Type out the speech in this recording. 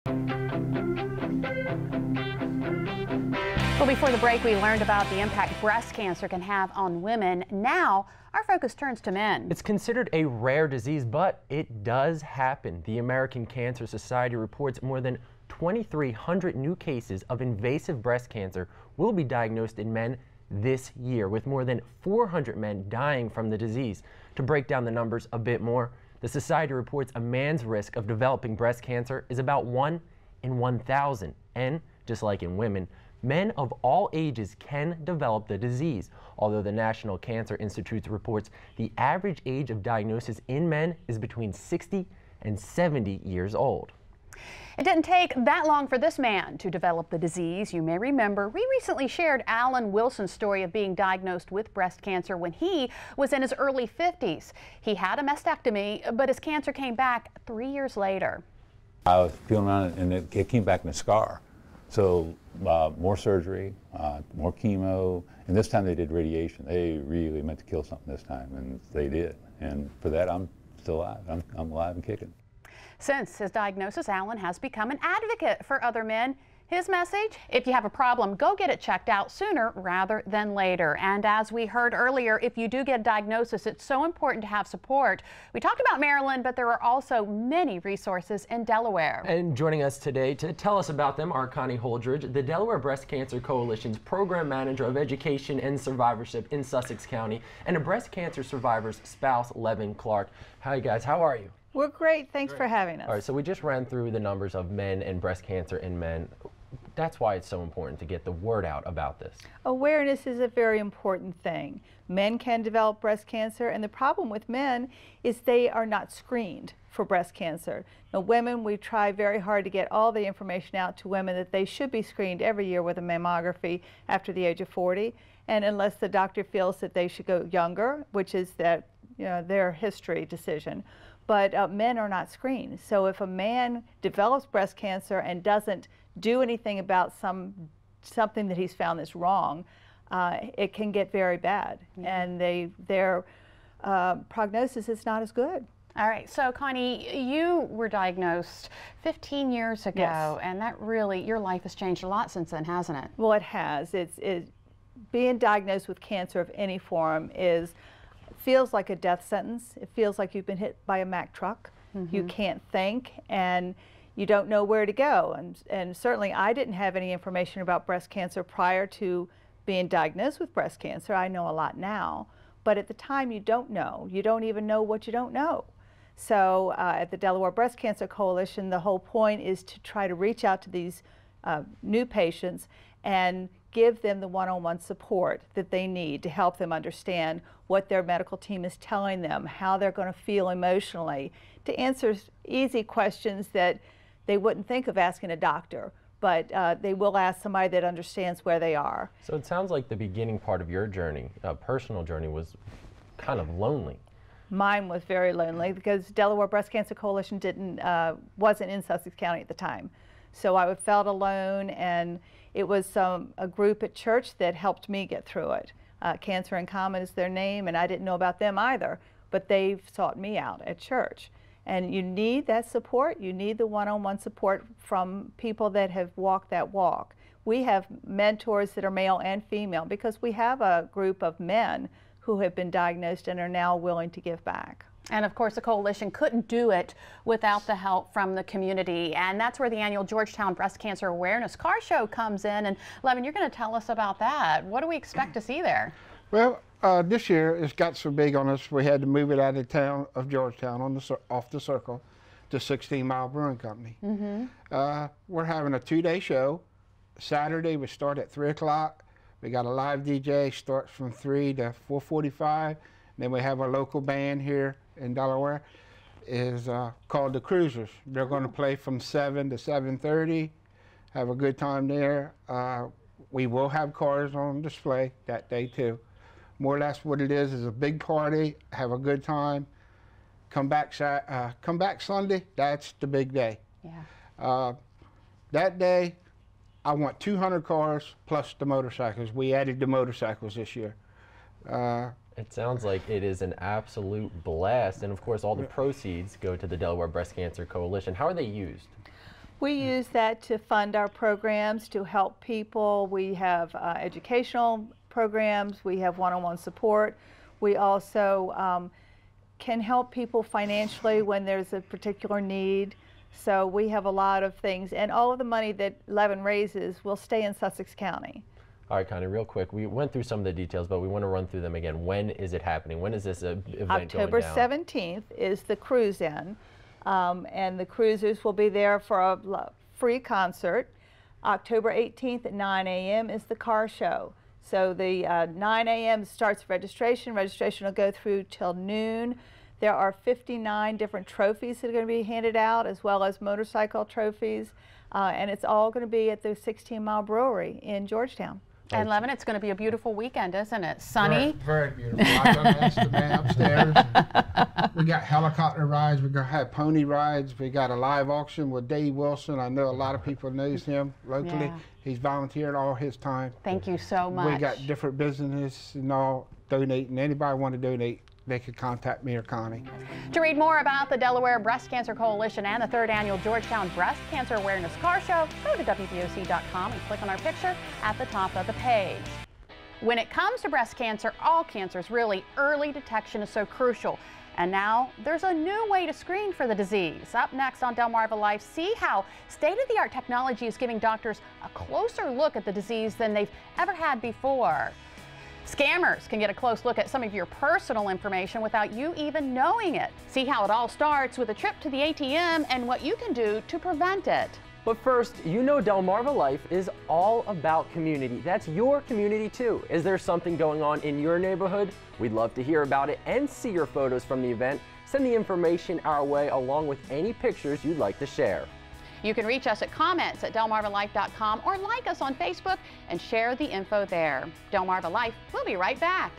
Well, before the break, we learned about the impact breast cancer can have on women. Now, our focus turns to men. It's considered a rare disease, but it does happen. The American Cancer Society reports more than 2,300 new cases of invasive breast cancer will be diagnosed in men this year, with more than 400 men dying from the disease. To break down the numbers a bit more, the society reports a man's risk of developing breast cancer is about 1 in 1,000. And just like in women, men of all ages can develop the disease, although the National Cancer Institute reports the average age of diagnosis in men is between 60 and 70 years old. It didn't take that long for this man to develop the disease. You may remember we recently shared Alan Wilson's story of being diagnosed with breast cancer when he was in his early 50s. He had a mastectomy, but his cancer came back 3 years later. I was feeling around it and it came back in a scar. So more surgery, more chemo, and this time they did radiation. They really meant to kill something this time, and they did. And for that, I'm still alive. I'm alive and kicking. Since his diagnosis, Alan has become an advocate for other men. His message: if you have a problem, go get it checked out sooner rather than later. And as we heard earlier, if you do get a diagnosis, it's so important to have support. We talked about Maryland, but there are also many resources in Delaware. And joining us today to tell us about them are Connie Holdridge, the Delaware Breast Cancer Coalition's Program Manager of Education and Survivorship in Sussex County, and a breast cancer survivor's spouse, Levin Clark. Hi guys, how are you? We're great. Thanks for having us. All right, so we just ran through the numbers of men and breast cancer in men. That's why it's so important to get the word out about this. Awareness is a very important thing. Men can develop breast cancer, and the problem with men is they are not screened for breast cancer. Now, women, we try very hard to get all the information out to women that they should be screened every year with a mammography after the age of 40, and unless the doctor feels that they should go younger, which is that, you know, their history decision. But men are not screened. So if a man develops breast cancer and doesn't do anything about something that he's found that's wrong, it can get very bad, and their prognosis is not as good. All right, so Connie, you were diagnosed 15 years ago, yes. And that really, your life has changed a lot since then, hasn't it? Well, it has. Being diagnosed with cancer of any form feels like a death sentence. It feels like you've been hit by a Mack truck. You can't think, and you don't know where to go. And certainly I didn't have any information about breast cancer prior to being diagnosed with breast cancer. I know a lot now, but at the time you don't know. You don't even know what you don't know. So at the Delaware Breast Cancer Coalition, the whole point is to try to reach out to these new patients and give them the one-on-one support that they need to help them understand what their medical team is telling them, how they're going to feel emotionally, to answer easy questions that they wouldn't think of asking a doctor, but they will ask somebody that understands where they are. So it sounds like the beginning part of your journey, personal journey, was kind of lonely. Mine was very lonely because Delaware Breast Cancer Coalition wasn't in Sussex County at the time. So I felt alone, and it was a group at church that helped me get through it. Cancer in Common is their name, and I didn't know about them either, but they sought me out at church. And you need that support. You need the one-on-one support from people that have walked that walk. We have mentors that are male and female because we have a group of men who have been diagnosed and are now willing to give back. And of course, the coalition couldn't do it without the help from the community. And that's where the annual Georgetown Breast Cancer Awareness Car Show comes in. And Levin, you're going to tell us about that. What do we expect to see there? Well, this year it's got so big on us, we had to move it out of town of Georgetown off the circle to 16 Mile Brewing Company. We're having a 2-day show. Saturday we start at 3 o'clock. We got a live DJ, starts from 3 to 4:45. Then we have our local band here in Delaware, is called the Cruisers. They're going to play from 7 to 7:30. Have a good time there. We will have cars on display that day too. More or less what it is a big party, have a good time. Come back Sunday, that's the big day. Yeah. That day, I want 200 cars plus the motorcycles. We added the motorcycles this year. It sounds like it is an absolute blast, and of course all the proceeds go to the Delaware Breast Cancer Coalition. How are they used? We use that to fund our programs, to help people. We have educational programs, we have one-on-one support. We also can help people financially when there's a particular need. So we have a lot of things, and all of the money that Levin raises will stay in Sussex County. All right, Connie, real quick, we went through some of the details, but we want to run through them again. When is it happening? When is this event going down? October 17th is the cruise-in, and the cruisers will be there for a free concert. October 18th at 9 a.m. is the car show. So the 9 a.m. starts registration. Registration will go through till noon. There are 59 different trophies that are going to be handed out, as well as motorcycle trophies, and it's all going to be at the 16 Mile Brewery in Georgetown. And Levin, it's going to be a beautiful weekend, isn't it? Sunny. Very, very beautiful. I done asked the man upstairs. We got helicopter rides. We're going to have pony rides. We got a live auction with Dave Wilson. I know a lot of people knows him locally. Yeah. He's volunteered all his time. Thank you so much. We got different businesses and all donating. Anybody want to donate, they could contact me or Connie. To read more about the Delaware Breast Cancer Coalition and the 3rd Annual Georgetown Breast Cancer Awareness Car Show, go to WBOC.com and click on our picture at the top of the page. When it comes to breast cancer, all cancers really, early detection is so crucial. And now there's a new way to screen for the disease. Up next on Delmarva Life, see how state-of-the-art technology is giving doctors a closer look at the disease than they've ever had before. Scammers can get a close look at some of your personal information without you even knowing it. See how it all starts with a trip to the ATM and what you can do to prevent it. But first, you know Delmarva Life is all about community. That's your community too. Is there something going on in your neighborhood? We'd love to hear about it and see your photos from the event. Send the information our way along with any pictures you'd like to share. You can reach us at comments@delmarvalife.com or like us on Facebook and share the info there. Delmarva Life, we'll be right back.